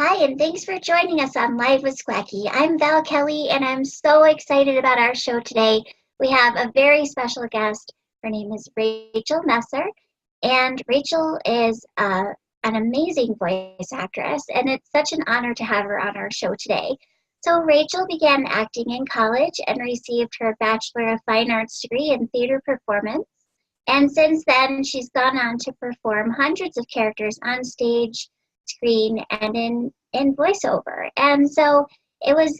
Hi, and thanks for joining us on Live with Squacky. I'm Val Kelly, and I'm so excited about our show today. We have a very special guest. Her name is Rachael Messer, and Rachael is an amazing voice actress, and it's such an honor to have her on our show today. So, Rachael began acting in college and received her Bachelor of Fine Arts degree in theater performance. And since then, she's gone on to perform hundreds of characters on stage, screen, and in voiceover. And so it was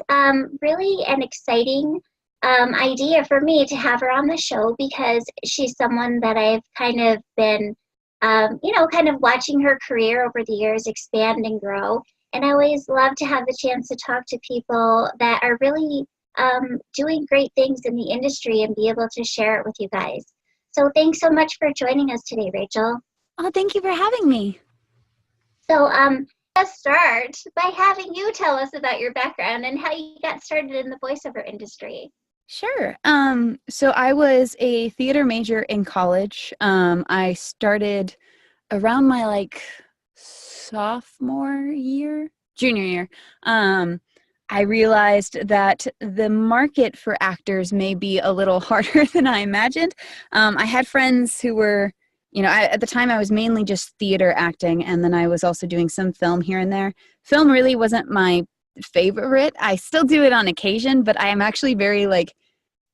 really an exciting idea for me to have her on the show because she's someone that I've kind of been, kind of watching her career over the years expand and grow. And I always love to have the chance to talk to people that are really doing great things in the industry and be able to share it with you guys. So thanks so much for joining us today, Rachael. Oh, thank you for having me. So let's start by having you tell us about your background and how you got started in the voiceover industry. Sure. So I was a theater major in college. I started around my junior year. I realized that the market for actors may be a little harder than I imagined. I had friends who were, at the time I was mainly just theater acting, and then I was also doing some film here and there. Film really wasn't my favorite. I still do it on occasion, but I am actually very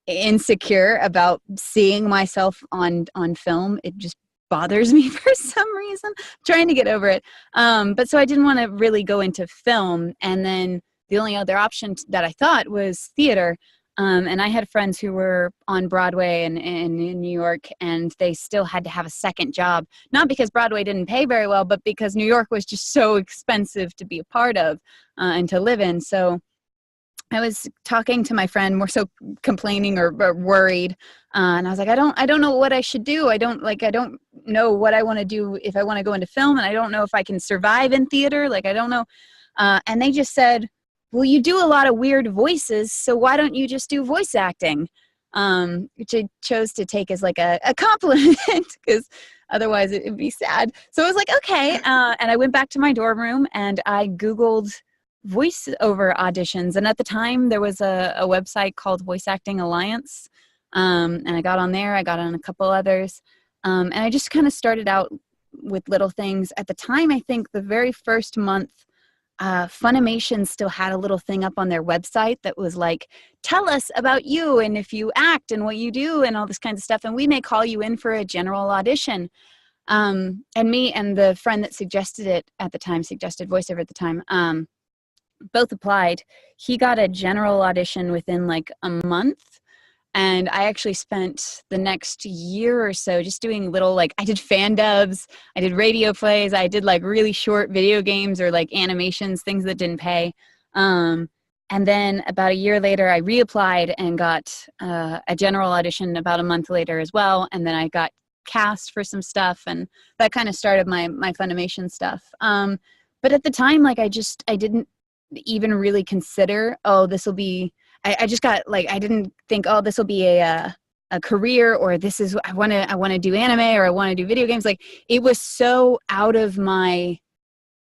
insecure about seeing myself on film. It just bothers me for some reason. I'm trying to get over it. But so I didn't want to really go into film, and then the only other option that I thought was theater. And I had friends who were on Broadway and in New York, and they still had to have a second job, not because Broadway didn't pay very well, but because New York was just so expensive to be a part of and to live in. So I was talking to my friend, more so complaining or worried, and I was like, I don't know what I should do. I don't know what I want to do if I want to go into film, and I don't know if I can survive in theater. I don't know. And they just said, well, you do a lot of weird voices, so why don't you just do voice acting? Which I chose to take as a compliment because otherwise it would be sad. So I was like, okay. And I went back to my dorm room and I Googled voiceover auditions. And at the time there was a website called Voice Acting Alliance. And I got on there. I got on a couple others. And I just kind of started out with little things. At the time, I think the very first month, Funimation still had a little thing up on their website that was like, tell us about you and if you act and what you do and all this kind of stuff. And we may call you in for a general audition. And me and the friend that suggested voiceover at the time, both applied. He got a general audition within a month. And I actually spent the next year or so just doing little, I did fan dubs, I did radio plays, I did really short video games or animations, things that didn't pay. And then about a year later, I reapplied and got a general audition about a month later as well. And then I got cast for some stuff, and that kind of started my Funimation stuff. But at the time, I didn't even really consider, this will be, I just got I didn't think, this will be a career, or this is, I want to do anime, or I want to do video games. It was so out of my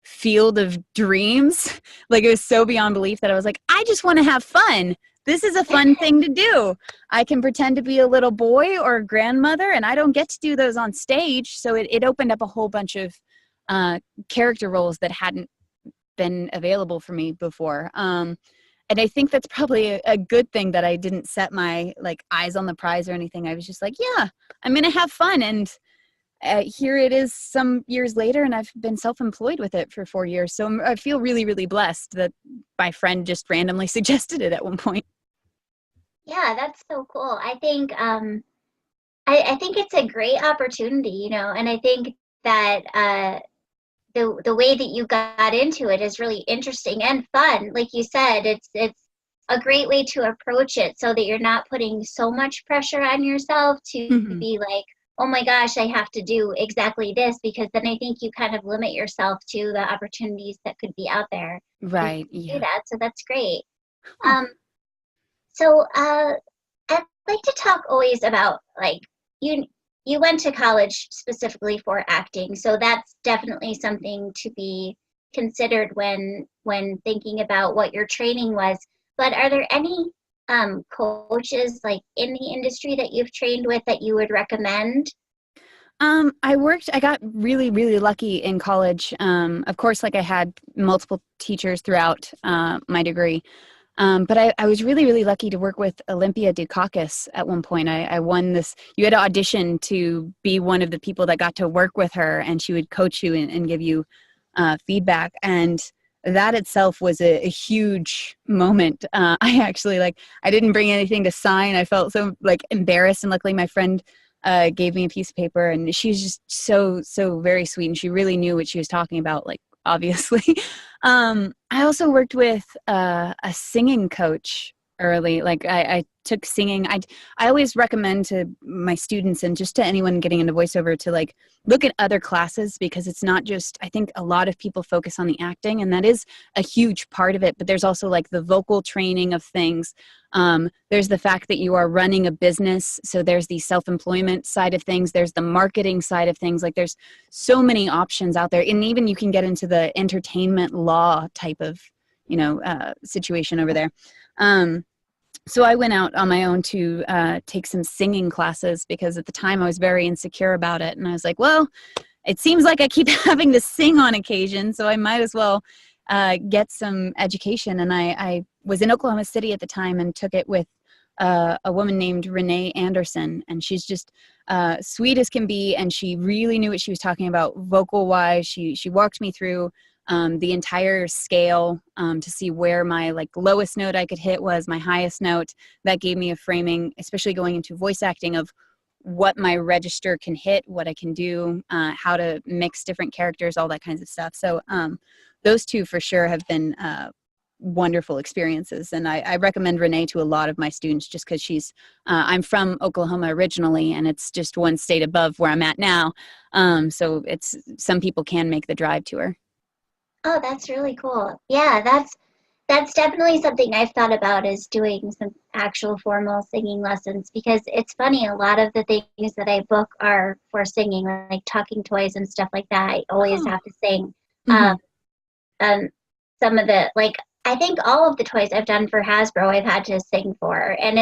field of dreams. It was so beyond belief that I was like, I just want to have fun. This is a fun thing to do. I can pretend to be a little boy or a grandmother, and I don't get to do those on stage. So it opened up a whole bunch of character roles that hadn't been available for me before. And I think that's probably a good thing that I didn't set my eyes on the prize or anything. I was just yeah, I'm going to have fun. And here it is some years later, and I've been self-employed with it for 4 years. So I feel really, really blessed that my friend just randomly suggested it at one point. Yeah, that's so cool. I think I think it's a great opportunity, and I think that the way that you got into it is really interesting and fun. Like you said, it's a great way to approach it so that you're not putting so much pressure on yourself to be oh my gosh, I have to do exactly this, because then I think you kind of limit yourself to the opportunities that could be out there. Right. Yeah. Do that. So that's great. So I'd like to talk always about you went to college specifically for acting, so that's definitely something to be considered when thinking about what your training was. But are there any coaches like in the industry that you've trained with that you would recommend? I got really, really lucky in college. Of course, like I had multiple teachers throughout my degree. But I was really, really lucky to work with Olympia Dukakis at one point. I won this, you had to audition to be one of the people that got to work with her, and she would coach you and give you feedback. And that itself was a huge moment. I actually, like, I didn't bring anything to sign. I felt so like embarrassed. And luckily my friend gave me a piece of paper, and she was just so very sweet. And she really knew what she was talking about, like, obviously. I also worked with a singing coach early. Like I took singing. I always recommend to my students and just to anyone getting into voiceover to like look at other classes, because it's not just, I think a lot of people focus on the acting, and that is a huge part of it, but there's also like the vocal training of things. There's the fact that you are running a business. So there's the self-employment side of things. There's the marketing side of things. Like there's so many options out there. And even you can get into the entertainment law type of, situation over there. So I went out on my own to take some singing classes, because at the time I was very insecure about it. And I was like, well, it seems like I keep having to sing on occasion, so I might as well get some education. And I was in Oklahoma City at the time and took it with a woman named Renee Anderson. And she's just sweet as can be. And she really knew what she was talking about vocal wise. She walked me through the entire scale to see where my like lowest note I could hit was my highest note. That gave me a framing, especially going into voice acting, of what my register can hit, what I can do, how to mix different characters, all that kinds of stuff. So those two for sure have been wonderful experiences. And I recommend Renee to a lot of my students, just because she's, I'm from Oklahoma originally, and it's just one state above where I'm at now. So it's, some people can make the drive to her. Oh, that's really cool. Yeah, that's definitely something I've thought about, is doing some actual formal singing lessons, because it's funny, a lot of the things that I book are for singing, like talking toys and stuff like that. I always Oh. have to sing. Mhm. Um, some of the, like, I think all of the toys I've done for Hasbro I've had to sing for, and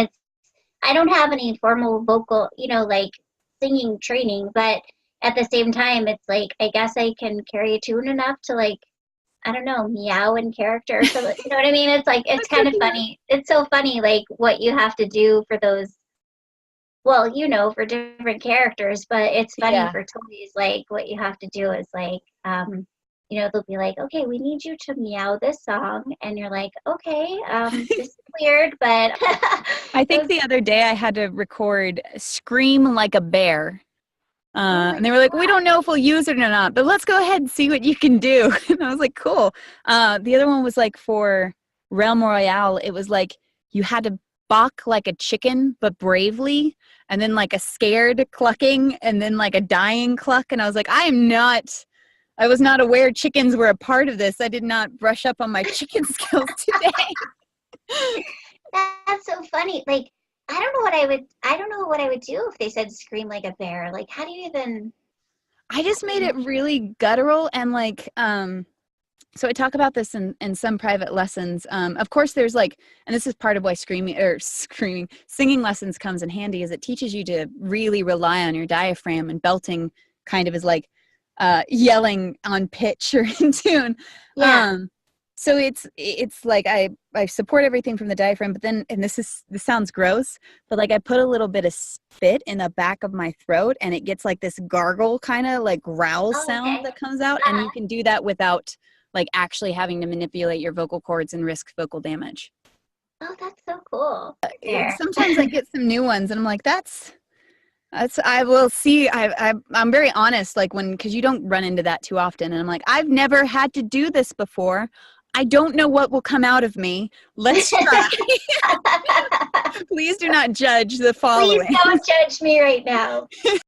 I don't have any formal vocal, like singing training, but at the same time, it's like, I guess I can carry a tune enough to, like, I don't know, meow in character. So, you know what I mean? It's like, it's That's so kind of cute. funny. It's so funny, like, what you have to do for those, well, for different characters, but it's funny Yeah. for toys, like, what you have to do is, like, they'll be like, okay, we need you to meow this song. And you're like, okay, this is weird, but I think those, the other day I had to record Scream Like a Bear. oh my And they were like, we God. don't know if we'll use it or not, but let's go ahead and see what you can do. And I was like, cool. The other one was like for Realm Royale. It was like you had to balk like a chicken, but bravely, and then like a scared clucking, and then like a dying cluck. And I was like, I was not aware chickens were a part of this. I did not brush up on my chicken skills today. That's so funny. Like, I don't know what I would do if they said scream like a bear. Like, how do you even I just made scream? it really guttural and like, so I talk about this in some private lessons. Of course, there's like, and this is part of why singing lessons comes in handy, is it teaches you to really rely on your diaphragm, and belting kind of is like yelling on pitch or in tune. Yeah. Um, so it's like I support everything from the diaphragm, but then, and this sounds gross, but like I put a little bit of spit in the back of my throat, and it gets like this gargle kind of like growl Oh, sound okay. that comes out, and you Uh-huh. can do that without like actually having to manipulate your vocal cords and risk vocal damage. Oh, that's so cool. There. Sometimes I get some new ones, and I'm like, that's I will see. I'm very honest, like because you don't run into that too often, and I'm like, I've never had to do this before. I don't know what will come out of me. Let's try. Please do not judge the Please following. don't judge me right now.